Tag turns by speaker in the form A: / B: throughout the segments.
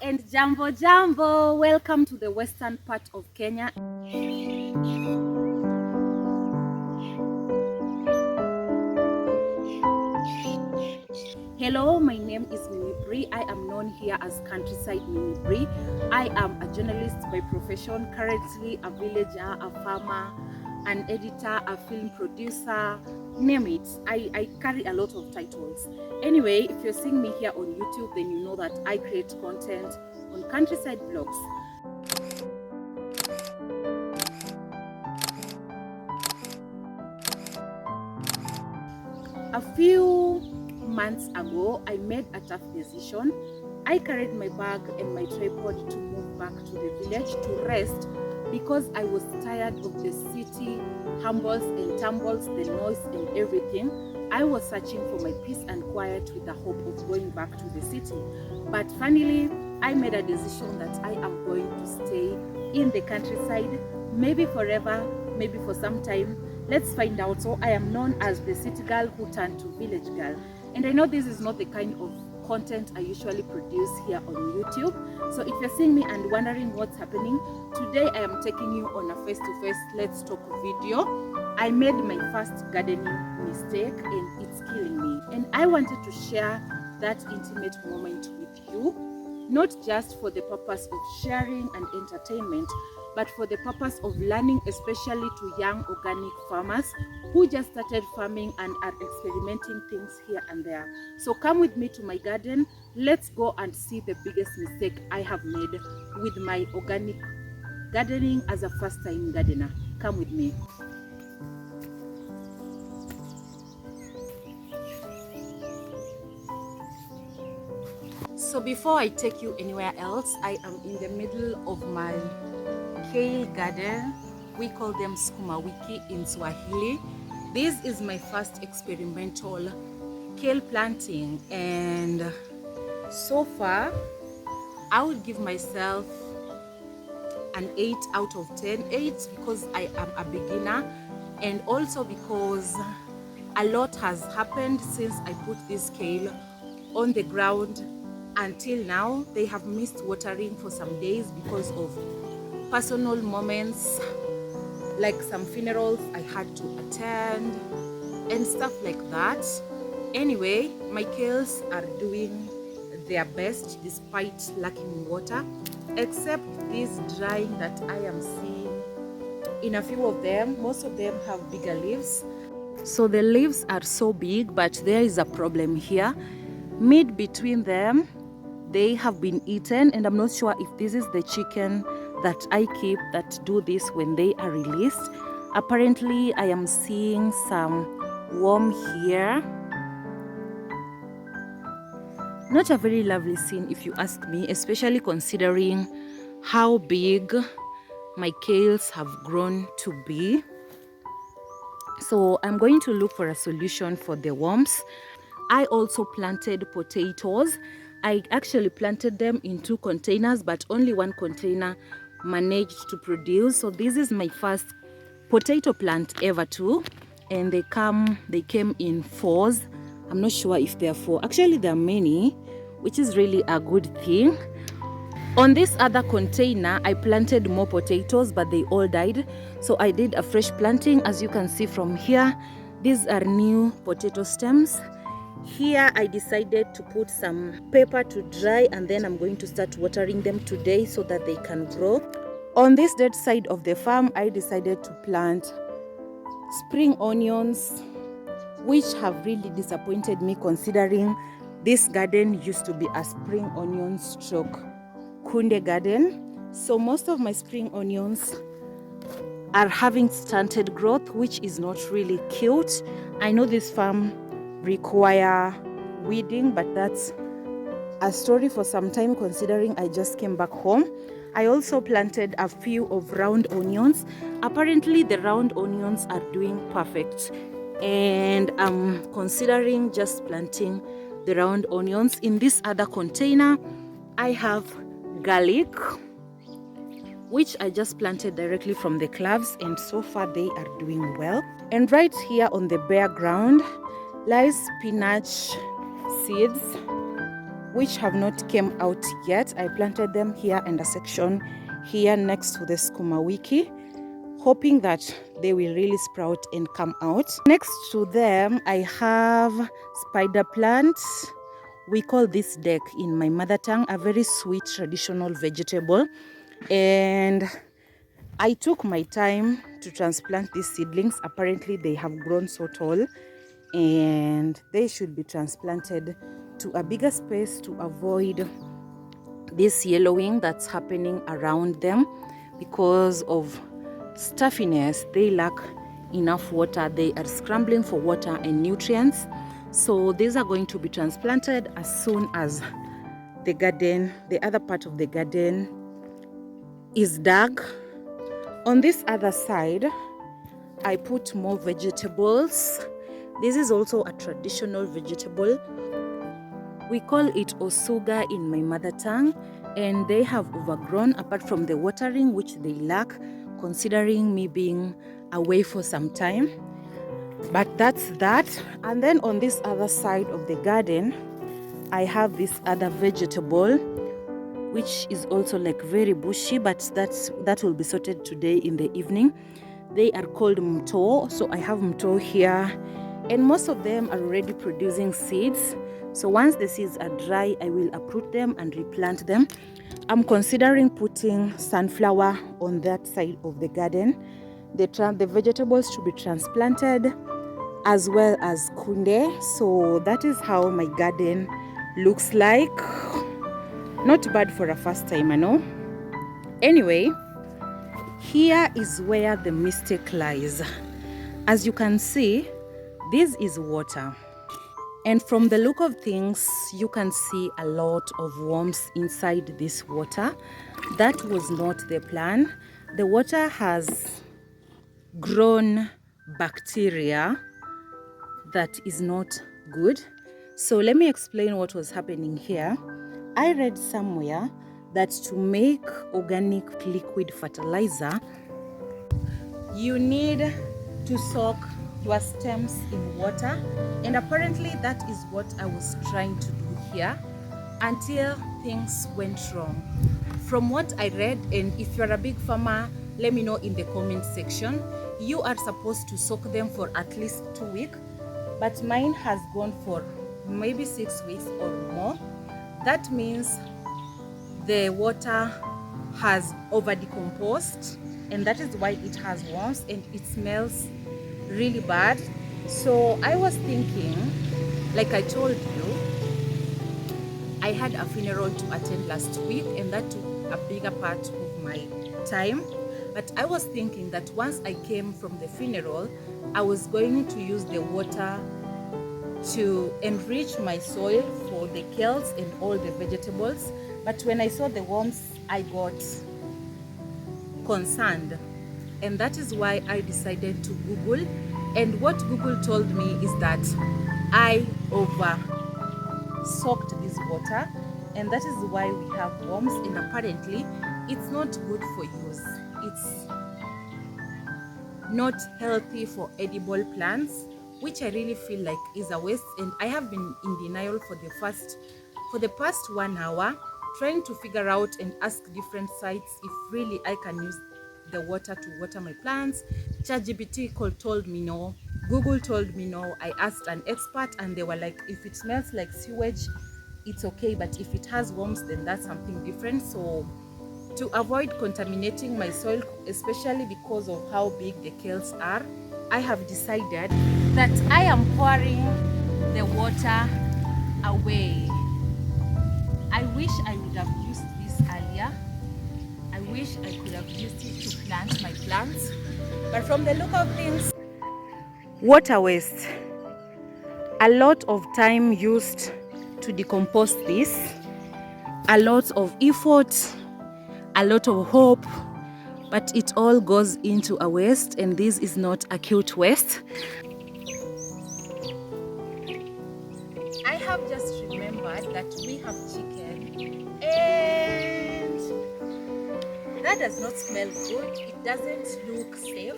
A: and jambo jambo, welcome to the western part of Kenya. Hello, my name is Mimi Bree. I am known here as Countryside Mimi Bree. I am a journalist by profession, currently a villager, a farmer, an editor, a film producer, name it. I carry a lot of titles. Anyway, if you're seeing me here on YouTube, then you know that I create content on Countryside Vlogs. A few months ago, I made a tough decision. I carried my bag and my tripod to move back to the village to rest because I was tired of the city humbles and tumbles, the noise and everything. I was searching for my peace and quiet with the hope of going back to the city. But finally, I made a decision that I am going to stay in the countryside, maybe forever, maybe for some time. Let's find out. So I am known as the city girl who turned to village girl. And I know this is not the kind of content I usually produce here on YouTube. So if you're seeing me and wondering what's happening, today I am taking you on a face-to-face let's talk video. I made my first gardening mistake and it's killing me. And I wanted to share that intimate moment with you, not just for the purpose of sharing and entertainment, but for the purpose of learning, especially to young organic farmers who just started farming and are experimenting things here and there. So come with me to my garden. Let's go and see the biggest mistake I have made with my organic gardening as a first-time gardener. Come with me. So before I take you anywhere else, I am in the middle of my Kale Garden. We call them sukuma wiki in Swahili. This is my first experimental kale planting, and so far I would give myself an 8 out of 10. 8 because I am a beginner, and also because a lot has happened since I put this kale on the ground until now. They have missed watering for some days because of personal moments, like some funerals I had to attend and stuff like that. Anyway, my kales are doing their best despite lacking water, except this drying that I am seeing in a few of them. Most of them have bigger leaves. So the leaves are so big, but there is a problem here. Mid between them, they have been eaten, and I'm not sure if this is the chicken that I keep that do this when they are released. Apparently, I am seeing some worm here. Not a very lovely scene if you ask me, especially considering how big my kales have grown to be. So I'm going to look for a solution for the worms. I also planted potatoes. I actually planted them in 2 containers, but only 1 container managed to produce. So this is my first potato plant ever too, and they came in 4s. I'm not sure if there are 4. Actually, there are many, which is really a good thing. On this other container, I planted more potatoes, but they all died. So I did a fresh planting. As you can see from here, these are new potato stems. Here I decided to put some paper to dry, and then I'm going to start watering them today so that they can grow. On this dead side of the farm, I decided to plant spring onions, which have really disappointed me considering this garden used to be a spring onion stroke kunde garden. So most of my spring onions are having stunted growth, which is not really cute. I know this farm require weeding, but that's a story for some time considering I just came back home. I also planted a few of round onions. Apparently the round onions are doing perfect, and I'm considering just planting the round onions. In this other container I have garlic, which I just planted directly from the clubs, and so far they are doing well. And right here on the bare ground lies spinach seeds. which have not came out yet. I planted them here in the section here next to the skuma wiki, hoping that they will really sprout and come out. Next to them, I have spider plants. We call this deck in my mother tongue, a very sweet traditional vegetable. And I took my time to transplant these seedlings. Apparently they have grown so tall and they should be transplanted to a bigger space to avoid this yellowing that's happening around them because of stuffiness. They lack enough water. They are scrambling for water and nutrients. So these are going to be transplanted as soon as the garden, the other part of the garden, is dug. On this other side, I put more vegetables. This is also a traditional vegetable. We call it osuga in my mother tongue, and they have overgrown apart from the watering which they lack, considering me being away for some time. But that's that. And then on this other side of the garden, I have this other vegetable which is also like very bushy, but that will be sorted today in the evening. They are called mto. So I have mto here, and most of them are already producing seeds. So once the seeds are dry, I will uproot them and replant them. I'm considering putting sunflower on that side of the garden. The vegetables should be transplanted, as well as kunde. So that is how my garden looks like. Not bad for a first time, I know. Anyway, here is where the mistake lies. As you can see, this is water. And from the look of things, you can see a lot of worms inside this water. That was not the plan. The water has grown bacteria that is not good. So let me explain what was happening here. I read somewhere that to make organic liquid fertilizer, you need to soak your stems in water, and apparently that is what I was trying to do here until things went wrong. From what I read, and if you're a big farmer, let me know in the comment section, you are supposed to soak them for at least 2 weeks, but mine has gone for maybe 6 weeks or more. That means the water has over decomposed, and that is why it has worms and it smells really bad. So I was thinking, like I told you, I had a funeral to attend last week, and that took a bigger part of my time. But I was thinking that once I came from the funeral, I was going to use the water to enrich my soil for the kales and all the vegetables. But when I saw the worms, I got concerned, and that is why I decided to Google. And what Google told me is that I over soaked this water, and that is why we have worms. And apparently it's not good for use. It's not healthy for edible plants, which I really feel like is a waste. And I have been in denial for the past 1 hour, trying to figure out and ask different sites if really I can use the water to water my plants. ChatGPT told me no. Google told me no. I asked an expert and they were like, if it smells like sewage, it's okay, but if it has worms, then that's something different. So to avoid contaminating my soil, especially because of how big the kales are, I have decided that I am pouring the water away. I wish I would have used this earlier. I wish I could have used it to plant my plants. But from the look of things, water waste. A lot of time used to decompose this. A lot of effort, a lot of hope, but it all goes into a waste, and this is not a cute waste. I have just remembered that we have chicken, and that does not smell good. It doesn't look safe.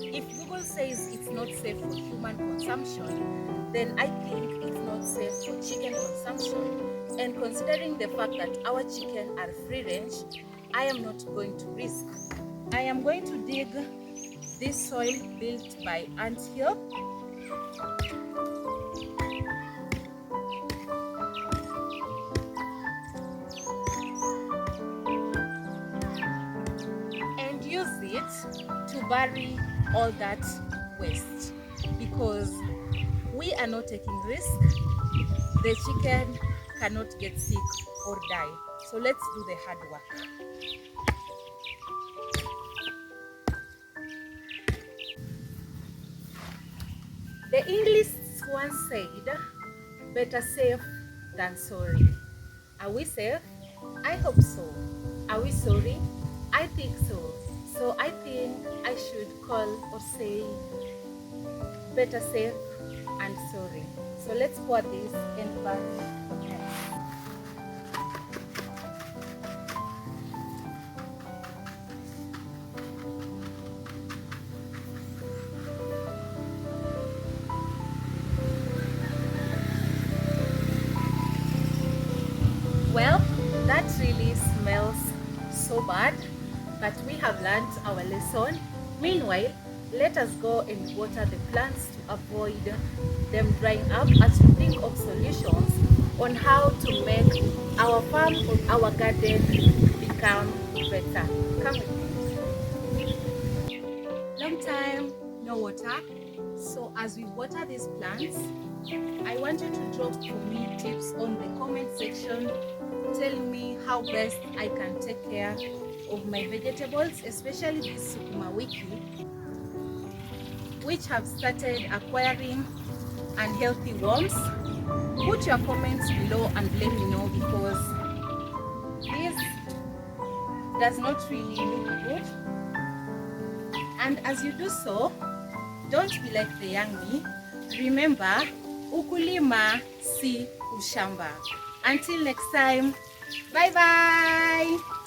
A: If Google says it's not safe for human consumption, then I think it's not safe for chicken consumption. And considering the fact that our chicken are free range, I am not going to risk. I am going to dig this soil built by anthill. And use it to bury all that waste, because we are not taking risk. The chicken cannot get sick or die. So let's do the hard work. The English once said, better safe than sorry. Are we safe? I hope so. Are we sorry? I think so. So I think I should call or say better safe and sorry. So let's pour this and bury it. Well, that really smells so bad, but we have learned our lesson. Meanwhile, let us go and water the plants to avoid them drying up, as we think of solutions on how to make our farm or our garden become better. Come with me. Long time no water, so as we water these plants, I want you to drop for me tips on the comment section, telling me how best I can take care of my vegetables, especially this sukuma wiki, which have started acquiring unhealthy worms. Put your comments below and let me know, because this does not really look good. And as you do so, don't be like the young me. Remember, ukulima si ushamba. Until next time, bye bye.